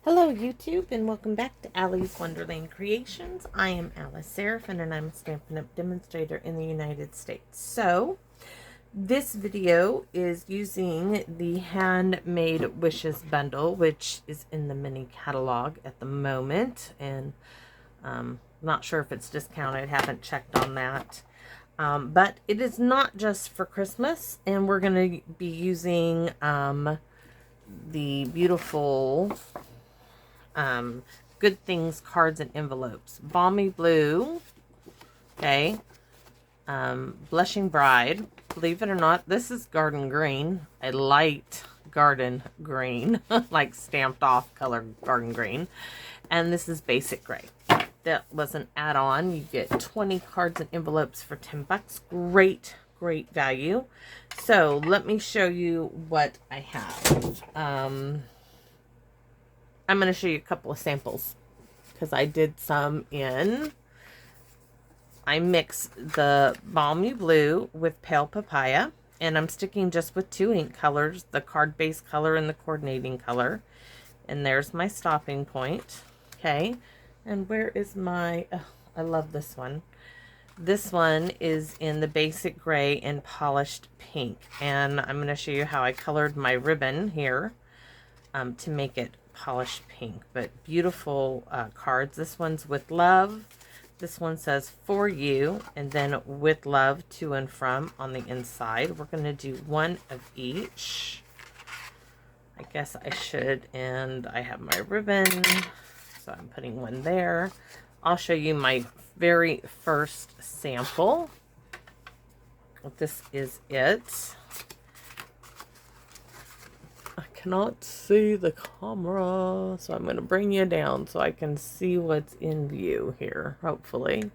Hello YouTube and welcome back to Allie's Wonderland Creations. I am Alice Seraphin and I'm a Stampin' Up! Demonstrator in the United States. So, this video is using the Handmade Wishes bundle, which is in the mini catalog at the moment. And not sure if it's discounted, haven't checked on that. But it is not just for Christmas, and we're going to be using the beautiful Good Things cards and envelopes. Balmy Blue, okay, Blushing Bride. Believe it or not, this is garden green, a light garden green, like stamped off color garden green. And this is basic gray. That was an add-on. You get 20 cards and envelopes for 10 bucks. Great, great value. So let me show you what I have. I'm going to show you a couple of samples because I did some I mixed the Balmy Blue with Pale Papaya, and I'm sticking just with two ink colors, the card base color and the coordinating color. And there's my stopping point. Okay. And where is my, oh, I love this one. This one is in the basic gray and polished pink. And I'm going to show you how I colored my ribbon here to make it polished pink, but beautiful cards. This one's with love. This one says for you, and then with love to and from on the inside. We're going to do one of each. I guess I should, and I have my ribbon, so I'm putting one there. I'll show you my very first sample. This is it. Cannot see the camera, so I'm going to bring you down so I can see what's in view here, hopefully.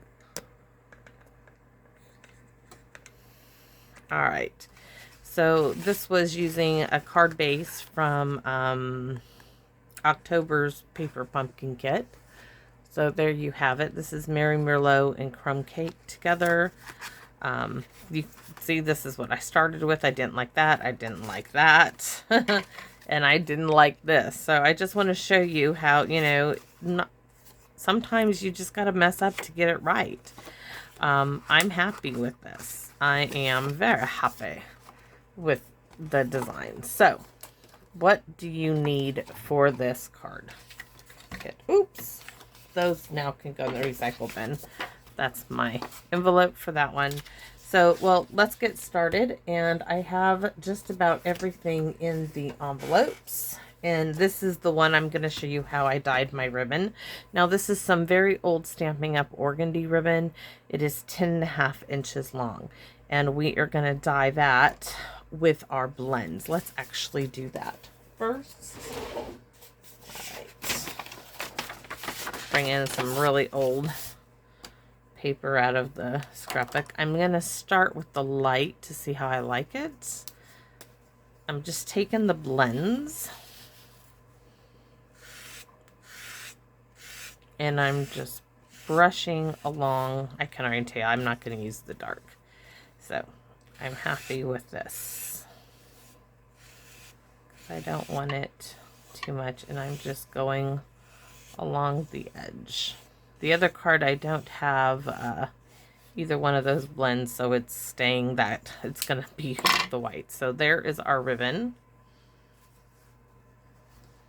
All right, so this was using a card base from October's paper pumpkin kit. So there you have it. This is Mary Merlot and Crumb Cake together. You see, this is what I started with. I didn't like that. I didn't like that. And I didn't like this. So I just want to show you how, you know, sometimes you just got to mess up to get it right. I'm happy with this. I am very happy with the design. So, what do you need for this card kit? Oops. Those now can go in the recycle bin. That's my envelope for that one. So, well, let's get started, and I have just about everything in the envelopes, and this is the one I'm going to show you how I dyed my ribbon. Now, this is some very old Stampin' Up! Organdy ribbon. It is 10.5 inches long, and we are going to dye that with our blends. Let's actually do that first. All right. Bring in some really old paper out of the scrapbook. I'm going to start with the light to see how I like it. I'm just taking the blends and I'm just brushing along. I can already tell I'm not going to use the dark. So I'm happy with this. I don't want it too much, and I'm just going along the edge. The other card, I don't have either one of those blends, so it's staying that it's going to be the white. So there is our ribbon.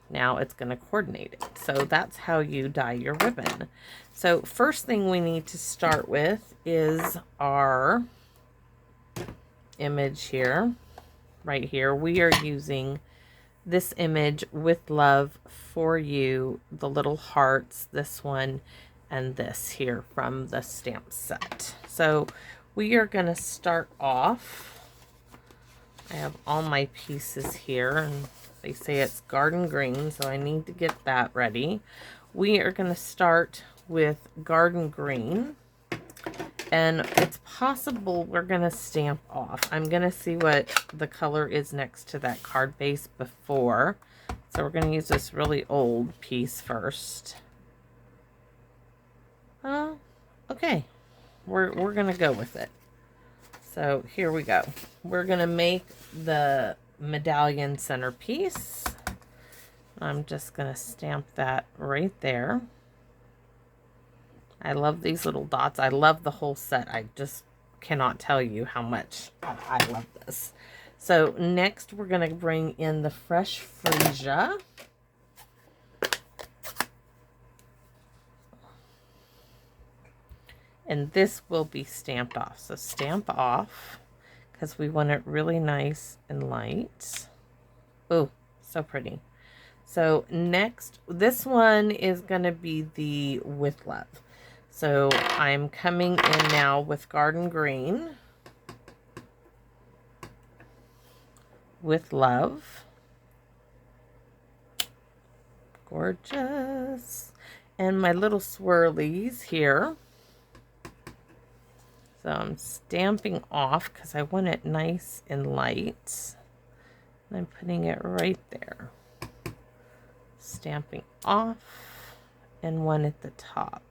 Now it's going to coordinate it. So that's how you dye your ribbon. So first thing we need to start with is our image here. Right here, we are using this image with love for you, the little hearts, this one, and this here from the stamp set. So we are going to start off. I have all my pieces here, and they say it's garden green, so I need to get that ready. We are going to start with garden green, and it's possible we're going to stamp off. I'm going to see what the color is next to that card base before. So we're going to use this really old piece first. Okay, we're going to go with it. So here we go. We're going to make the medallion centerpiece. I'm just going to stamp that right there. I love these little dots. I love the whole set. I just cannot tell you how much I love this. So next we're going to bring in the fresh freesia. And this will be stamped off. So stamp off because we want it really nice and light. Oh, so pretty. So next, this one is going to be the With Love. So I'm coming in now with Garden Green. With Love. Gorgeous. And my little swirlies here. So I'm stamping off because I want it nice and light. And I'm putting it right there. Stamping off and one at the top.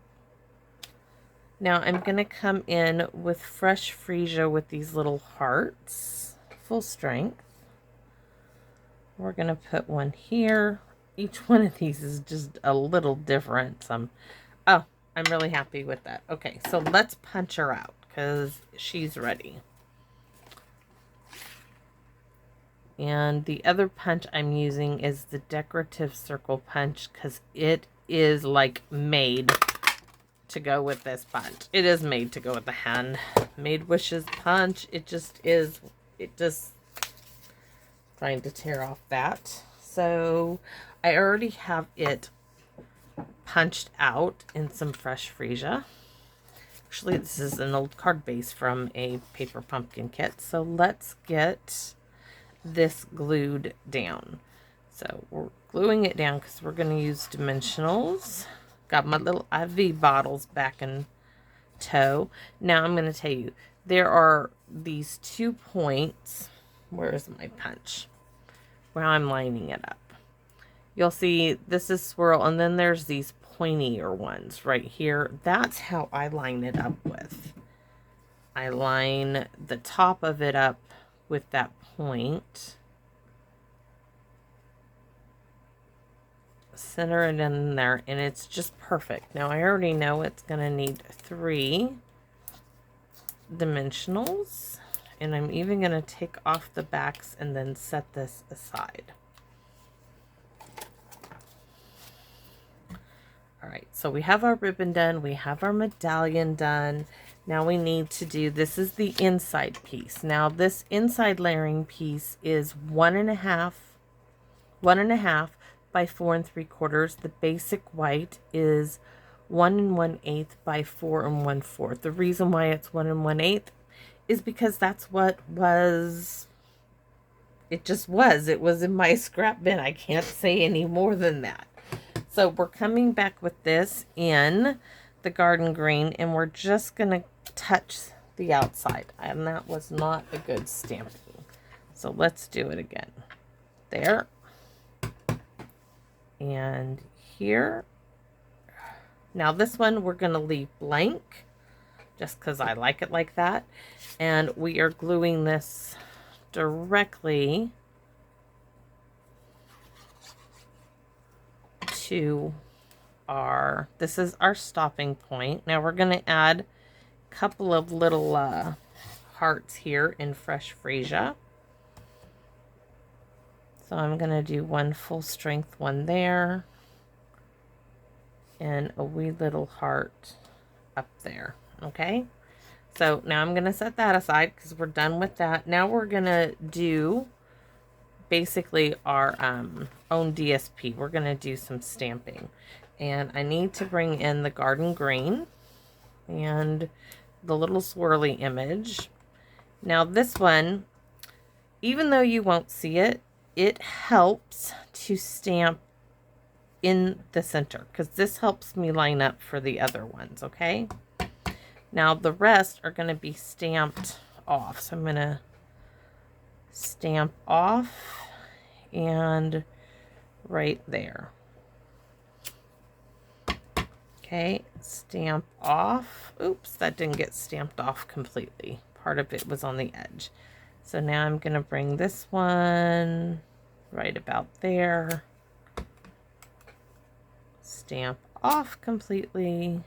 Now I'm going to come in with fresh freesia with these little hearts, full strength. We're going to put one here. Each one of these is just a little different. Oh, I'm really happy with that. Okay, so let's punch her out because she's ready. And the other punch I'm using is the decorative circle punch because it is like made to go with this punch. It is made to go with the Handmade Wishes punch. It just is. It just trying to tear off that. So I already have it punched out in some fresh freesia. Actually, this is an old card base from a paper pumpkin kit. So let's get this glued down. So we're gluing it down because we're going to use dimensionals. Got my little IV bottles back in tow. Now I'm going to tell you, there are these 2 points. Where's my punch? Where I'm lining it up. You'll see this is swirl, and then there's these pointier ones right here. That's how I line it up with. I line the top of it up with that point. Center it in there, and it's just perfect. Now I already know it's going to need 3 dimensionals, and I'm even going to take off the backs and then set this aside. All right, so we have our ribbon done, we have our medallion done. Now we need to do, this is the inside piece. Now this inside layering piece is 1.5 by 4 3/4. The basic white is 1 1/8 by 4 1/4. The reason why it's 1 1/8 is because that's what was, it just was. It was in my scrap bin. I can't say any more than that. So we're coming back with this in the garden green, and we're just going to touch the outside. And that was not a good stamping. So let's do it again. There. And here. Now this one we're going to leave blank just because I like it like that. And we are gluing this directly to our, this is our stopping point. Now we're going to add a couple of little hearts here in fresh freesia. So I'm going to do one full strength one there and a wee little heart up there. Okay, so now I'm going to set that aside because we're done with that. Now we're going to do basically our own DSP. We're going to do some stamping, and I need to bring in the garden green and the little swirly image. Now this one, even though you won't see it, it helps to stamp in the center because this helps me line up for the other ones. Okay, now the rest are going to be stamped off. So I'm going to stamp off and right there. Okay, stamp off. Oops, that didn't get stamped off completely. Part of it was on the edge. So now I'm going to bring this one right about there. stamp off completely.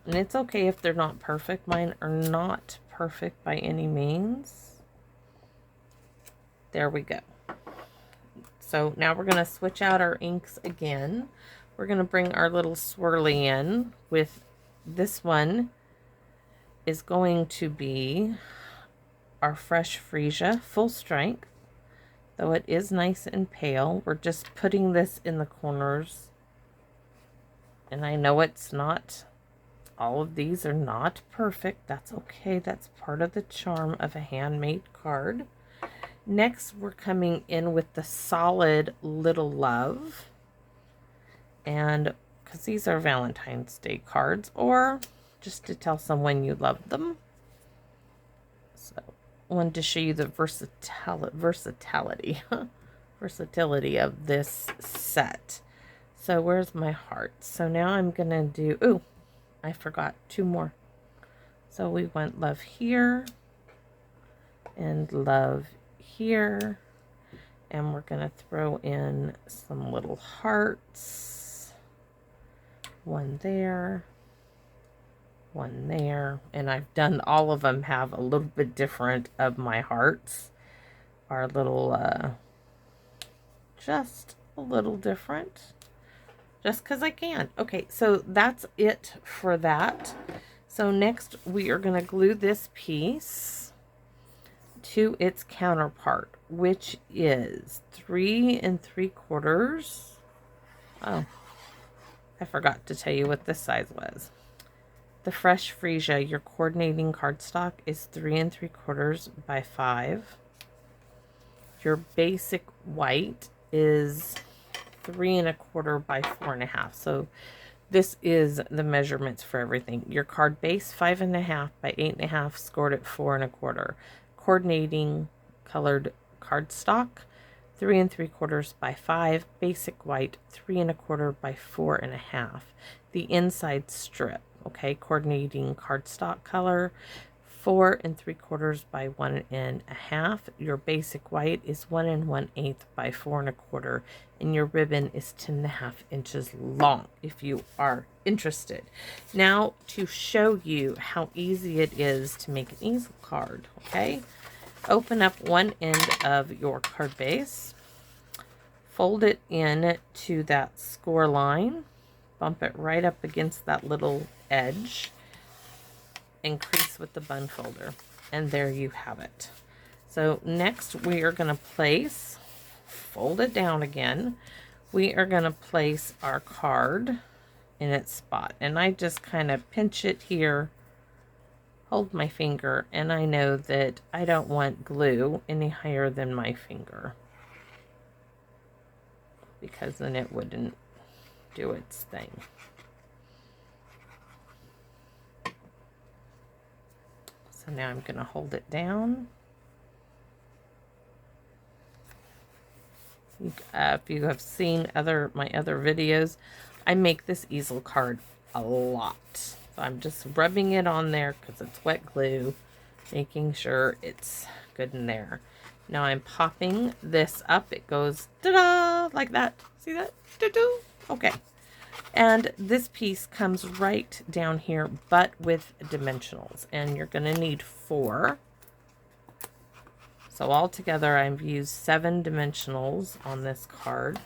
And it's okay if they're not perfect. Mine are not perfect by any means. There we go. So now we're going to switch out our inks again. We're going to bring our little swirly in with this one is going to be our Fresh Freesia Full Strength. Though it is nice and pale, we're just putting this in the corners. And I know it's not, all of these are not perfect. That's okay. That's part of the charm of a handmade card. Next, we're coming in with the solid Little Love. And because these are Valentine's Day cards, or just to tell someone you love them. So I wanted to show you the versatility of this set. So where's my heart? So now I'm going to do, ooh, I forgot 2 more. So we want love here and love here. And we're going to throw in some little hearts. 1 there. 1 there. And I've done, all of them have a little bit different of my hearts. Are a little, just a little different. Just because I can. Okay, so that's it for that. So next we are going to glue this piece to its counterpart, which is 3 3/4. Oh, I forgot to tell you what this size was. The Fresh Freesia, your coordinating cardstock, is 3 3/4 by 5. Your basic white is 3 1/4 by 4 1/2. So this is the measurements for everything. Your card base, 5 1/2 by 8 1/2, scored at 4 1/4. Coordinating colored cardstock, 3 3/4 by 5. Basic white, 3 1/4 by 4 1/2. The inside strip, okay, coordinating cardstock color, 4 3/4 by 1 1/2. Your basic white is 1 1/8 by 4 1/4, and your ribbon is 10 1/2 inches long if you are interested. Now to show you how easy it is to make an easel card, okay? Open up one end of your card base, fold it in to that score line, bump it right up against that little edge, and crease with the bun folder, and there you have it. So next we are going to place, fold it down again, we are going to place our card in its spot, and I just kind of pinch it here, hold my finger, and I know that I don't want glue any higher than my finger, because then it wouldn't do its thing. So now I'm going to hold it down. If you have seen my other videos, I make this easel card a lot. So I'm just rubbing it on there because it's wet glue, making sure it's good in there. Now I'm popping this up. It goes ta-da, like that. See that? Do-do. Okay. And this piece comes right down here, but with dimensionals. And you're going to need 4. So altogether, I've used 7 dimensionals on this card.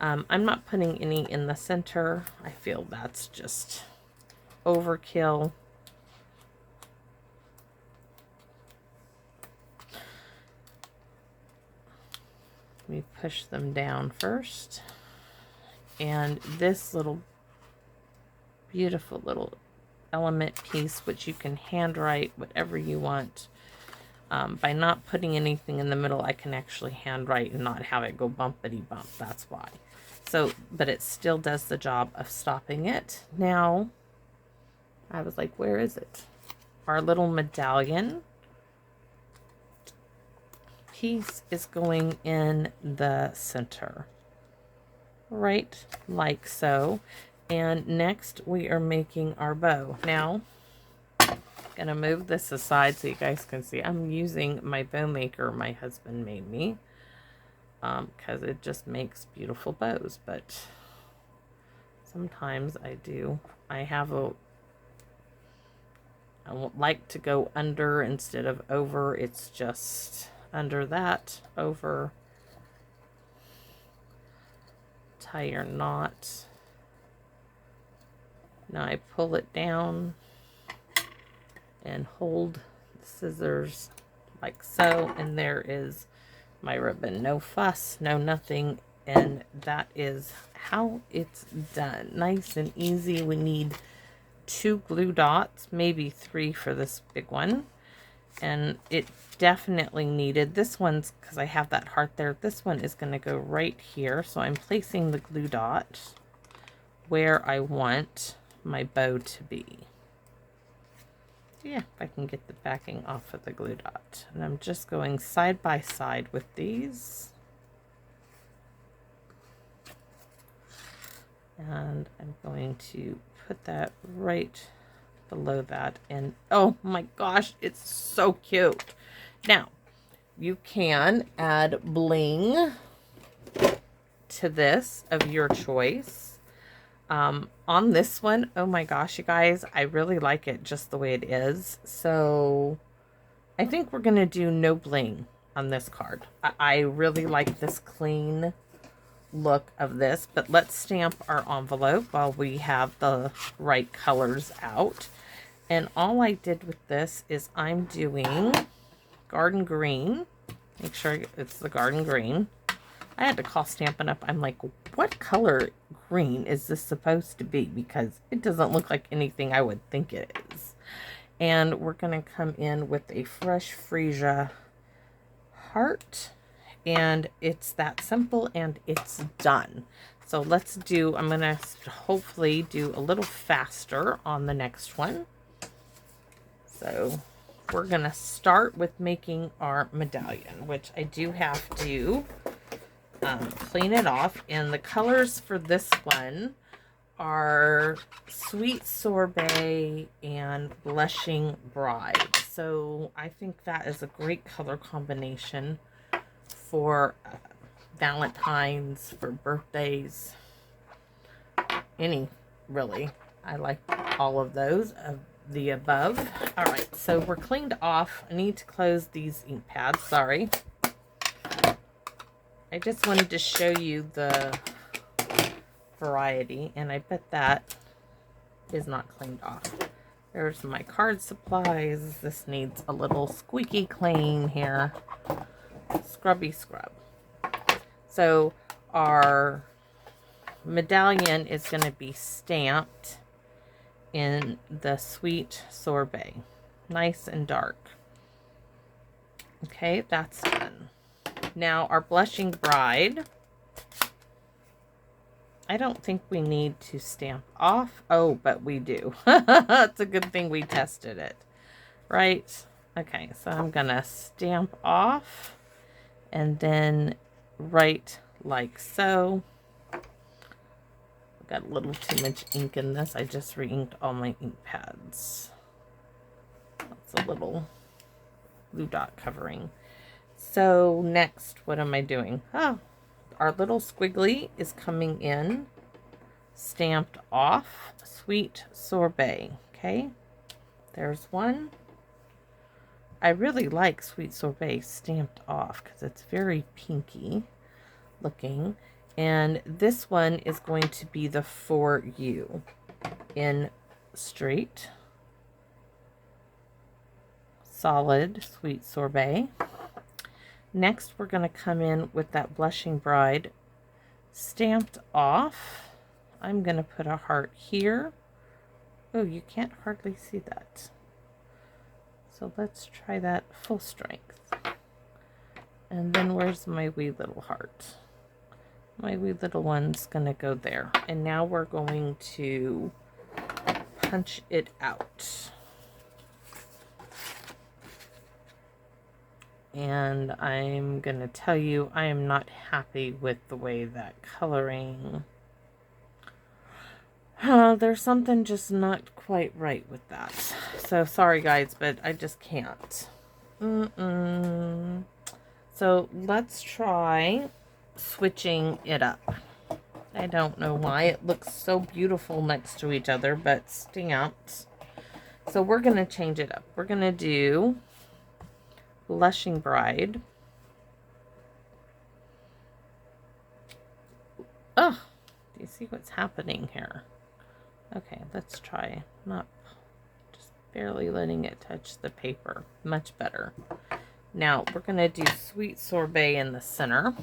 I'm not putting any in the center. I feel that's just overkill. Let me push them down first. And this little beautiful little element piece, which you can handwrite whatever you want. By not putting anything in the middle, I can actually handwrite and not have it go bumpity bump. That's why. So, but it still does the job of stopping it. Now, I was like, where is it? Our little medallion piece is going in the center. Right like so. And next we are making our bow. Now, I'm going to move this aside so you guys can see. I'm using my bow maker my husband made me. because it just makes beautiful bows. But sometimes I would like to go under instead of over. It's just under that, over, tie your knot. Now I pull it down and hold the scissors like so, and there is my ribbon. No fuss, no nothing, and that is how it's done. Nice and easy. We need 2 glue dots, maybe 3 for this big one, and it definitely needed this one's, because I have that heart there. This one is going to go right here, so I'm placing the glue dot where I want my bow to be. Yeah, if I can get the backing off of the glue dot. And I'm just going side by side with these. And I'm going to put that right below that. And oh my gosh, it's so cute. Now, you can add bling to this of your choice. On this one, oh my gosh, you guys, I really like it just the way it is. So I think we're going to do no bling on this card. I really like this clean look of this, but let's stamp our envelope while we have the right colors out. And all I did with this is I'm doing garden green. Make sure it's the garden green. I had to call Stampin' Up. I'm like, what color green is this supposed to be? Because it doesn't look like anything I would think it is. And we're going to come in with a fresh freesia heart. And it's that simple, and it's done. So let's do, I'm going to hopefully do a little faster on the next one. So we're going to start with making our medallion, which I do have to clean it off. And the colors for this one are Sweet Sorbet and Blushing Bride. So I think that is a great color combination for Valentine's, for birthdays, any really. I like all of those of the above. All right, so we're cleaned off. I need to close these ink pads. Sorry. I just wanted to show you the variety, and I bet that is not cleaned off. There's my card supplies. This needs a little squeaky clean here. Scrubby scrub. So our medallion is going to be stamped in the Sweet Sorbet. Nice and dark. Okay, that's done. Now our Blushing Bride, I don't think we need to stamp off. Oh, but we do. It's a good thing we tested it. Right? Okay, so I'm going to stamp off and then write like so. I've got a little too much ink in this. I just re-inked all my ink pads. That's a little blue dot covering. So next, what am I doing? Oh, our little squiggly is coming in, stamped off, Sweet Sorbet. Okay, there's one. I really like Sweet Sorbet stamped off because it's very pinky looking. And this one is going to be the For You in straight, solid Sweet Sorbet. Next, we're going to come in with that Blushing Bride stamped off. I'm going to put a heart here. Oh, you can't hardly see that. So let's try that full strength. And then where's my wee little heart? My wee little one's going to go there. And now we're going to punch it out. And I'm going to tell you, I am not happy with the way that coloring... there's something just not quite right with that. So sorry guys, but I just can't. So let's try switching it up. I don't know why it looks so beautiful next to each other, but stamped. So we're going to change it up. We're going to do Blushing Bride. Oh, do you see what's happening here? Okay, let's try not just barely letting it touch the paper. Much better. Now we're going to do Sweet Sorbet in the center.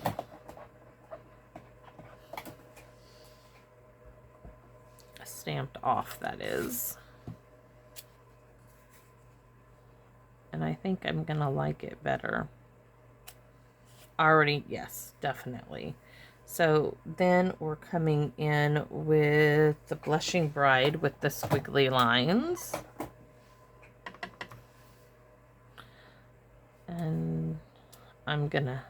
Stamped off, that is. And I think I'm going to like it better. Already, yes, definitely. So then we're coming in with the Blushing Bride with the squiggly lines. And I'm gonna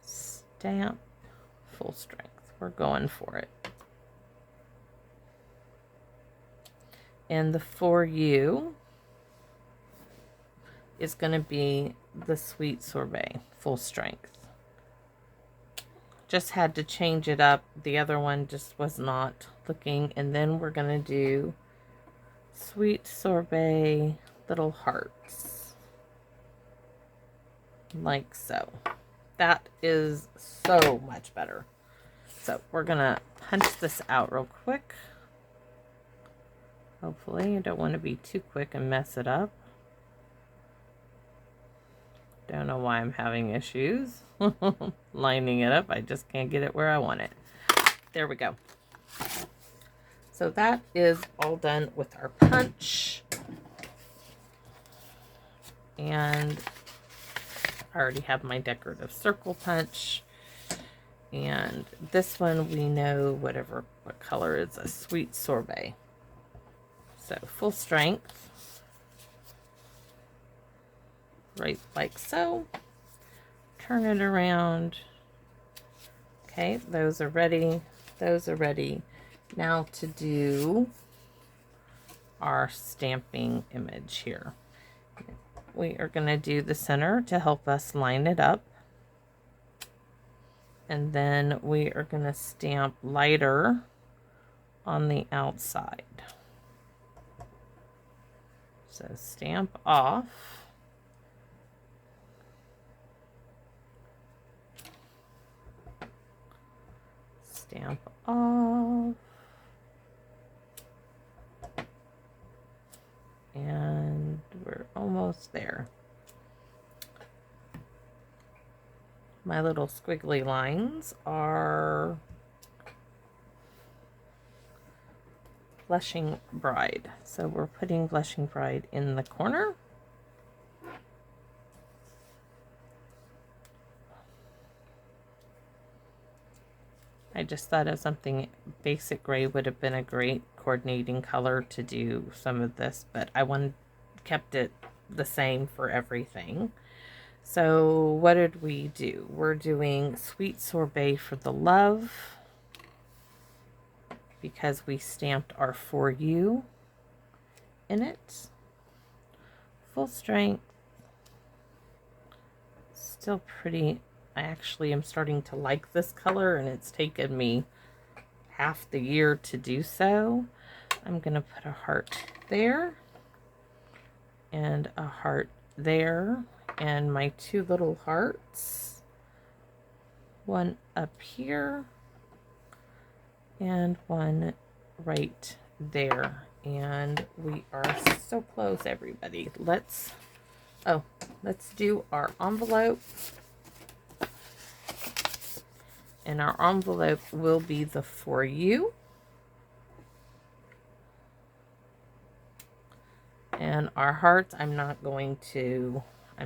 stamp full strength. We're going for it. And the For You is gonna be the Sweet Sorbet full strength. Just had to change it up. The other one just was not looking. And then we're going to do Sweet Sorbet little hearts. Like so. That is so much better. So we're going to punch this out real quick. Hopefully, I don't want to be too quick and mess it up. Don't know why I'm having issues lining it up. I just can't get it where I want it. There we go. So that is all done with our punch. And I already have my decorative circle punch. And this one we know what color is a Sweet Sorbet. So full strength. Right like so. Turn it around. Okay, those are ready. Those are ready. Now to do our stamping image here. We are going to do the center to help us line it up. And then we are going to stamp lighter on the outside. So stamp off. Stamp off. And we're almost there. My little squiggly lines are Blushing Bride. So we're putting Blushing Bride in the corner. I just thought of something. Basic gray would have been a great coordinating color to do some of this, but I kept it the same for everything. So what did we do? We're doing Sweet Sorbet for the love because we stamped our For You in it. Full strength. Still pretty. I actually am starting to like this color, and it's taken me half the year to do so. I'm going to put a heart there and a heart there, and my two little hearts, one up here and one right there. And we are so close, everybody. Let's do our envelope. And our envelope will be the For You. And our hearts, I'm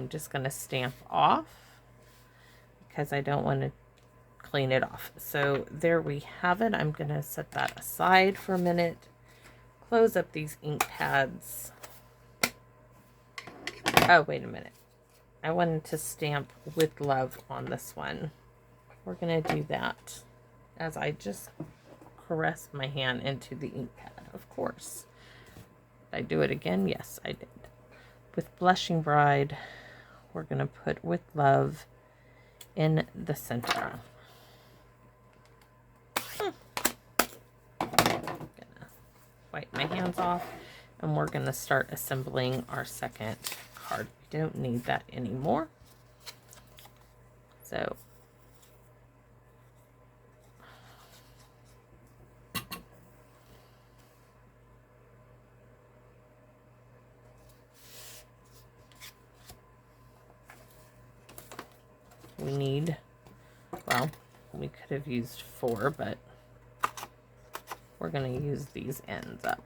just going to stamp off because I don't want to clean it off. So there we have it. I'm going to set that aside for a minute. Close up these ink pads. Oh, wait a minute. I wanted to stamp With Love on this one. We're going to do that as I just caress my hand into the ink pad, of course. Did I do it again? Yes, I did. With Blushing Bride, we're going to put With Love in the center. Wipe my hands off, and we're going to start assembling our second card. We don't need that anymore. So we need, well, we could have used 4, but we're going to use these ends up.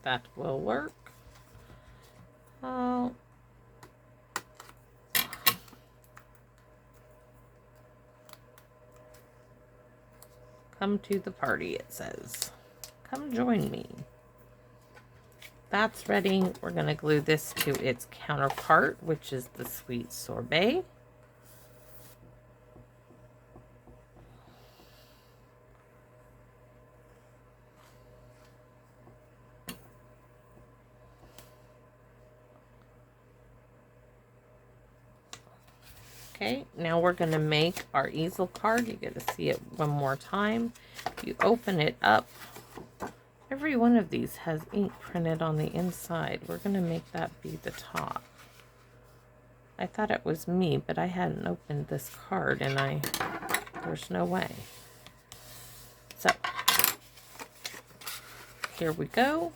That will work. Oh. Come to the party, it says. Come join me. That's ready. We're going to glue this to its counterpart, which is the sweet sorbet. Okay, now we're going to make our easel card. You get to see it one more time. You open it up. Every one of these has ink printed on the inside. We're going to make that be the top. I thought it was me, but I hadn't opened this card, and there's no way. So, here we go.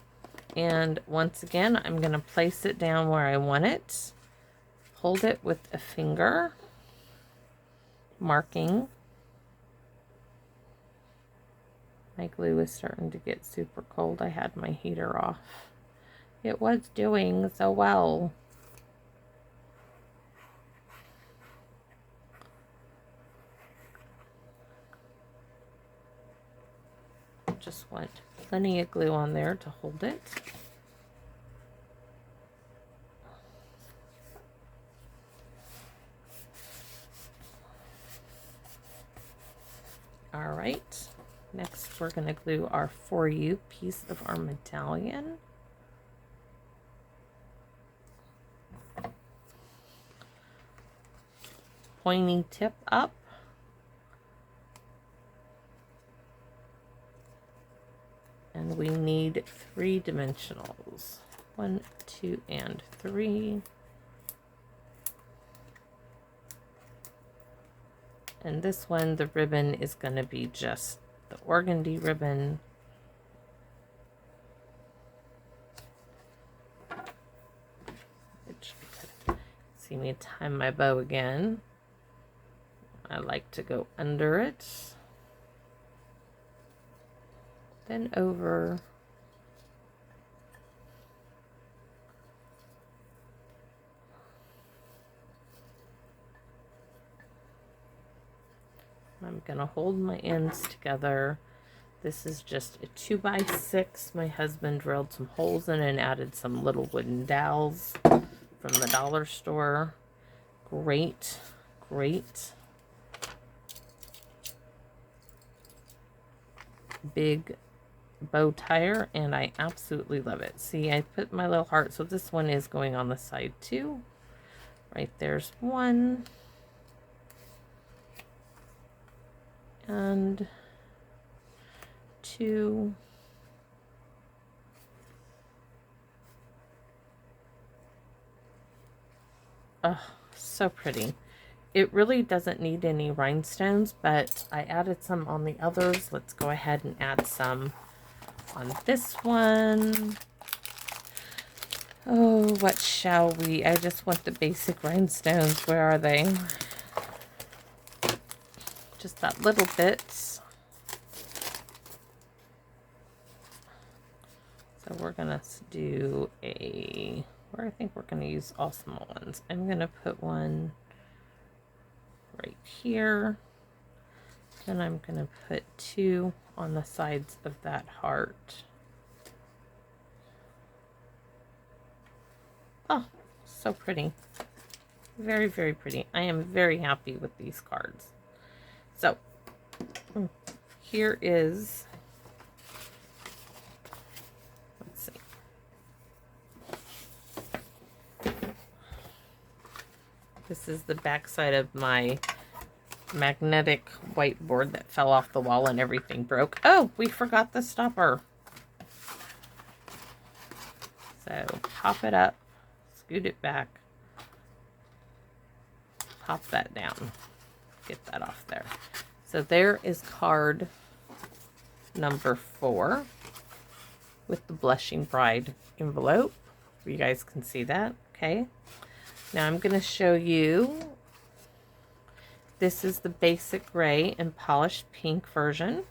And once again, I'm going to place it down where I want it. Hold it with a finger, marking. My glue is starting to get super cold. I had my heater off. It was doing so well. Just want plenty of glue on there to hold it. All right, next we're going to glue our For You piece of our medallion. Pointy tip up. And we need 3 dimensionals. 1, 2, and 3. And this one, the ribbon is going to be just the organdy ribbon. Which, see me time my bow again. I like to go under it. Then over. I'm going to hold my ends together. This is just a 2x6. My husband drilled some holes in and added some little wooden dowels from the dollar store. Great, great. Big bow tire, and I absolutely love it. See, I put my little heart, so this one is going on the side too. Right there's one. And 2. Oh, so pretty. It really doesn't need any rhinestones, but I added some on the others. Let's go ahead and add some on this one. Oh, what shall we? I just want the basic rhinestones. Where are they? Just that little bit. So we're gonna do a, or I think we're gonna use all small ones. I'm gonna put one right here. Then I'm gonna put 2 on the sides of that heart. Oh, so pretty. Very, very pretty. I am very happy with these cards. So, here is, let's see, This is the back side of my magnetic whiteboard that fell off the wall and everything broke. Oh, we forgot the stopper. So pop it up, scoot it back, pop that down, get that off there. So there is card number 4 with the Blushing Bride envelope. You guys can see that, okay? Now I'm going to show you, this is the basic gray and polished pink version.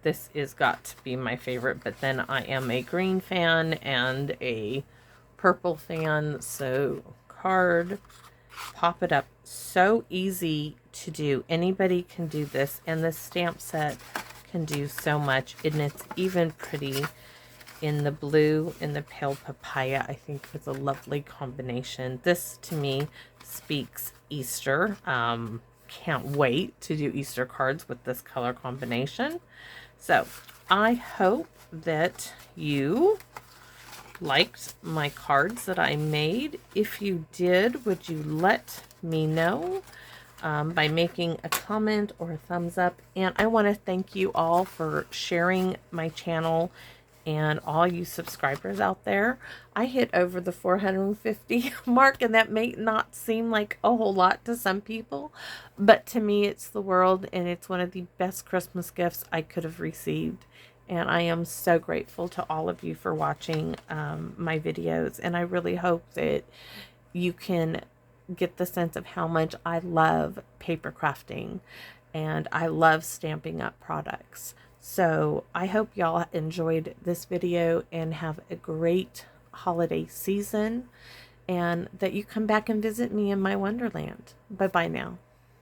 This is got to be my favorite, but then I am a green fan and a purple fan. So card, pop it up. So easy to do. Anybody can do this, and the stamp set can do so much, and it's even pretty in the blue and the pale papaya. I think it's a lovely combination. This to me speaks Easter. Can't wait to do Easter cards with this color combination. So I hope that you liked my cards that I made. If you did, would you let me know by making a comment or a thumbs up? And I want to thank you all for sharing my channel and all you subscribers out there. I hit over the 450 mark, and that may not seem like a whole lot to some people, but to me it's the world, and it's one of the best Christmas gifts I could have received. And I am so grateful to all of you for watching my videos, and I really hope that you can get the sense of how much I love paper crafting and I love stamping up products. So I hope y'all enjoyed this video and have a great holiday season, and that you come back and visit me in my wonderland. Bye-bye now.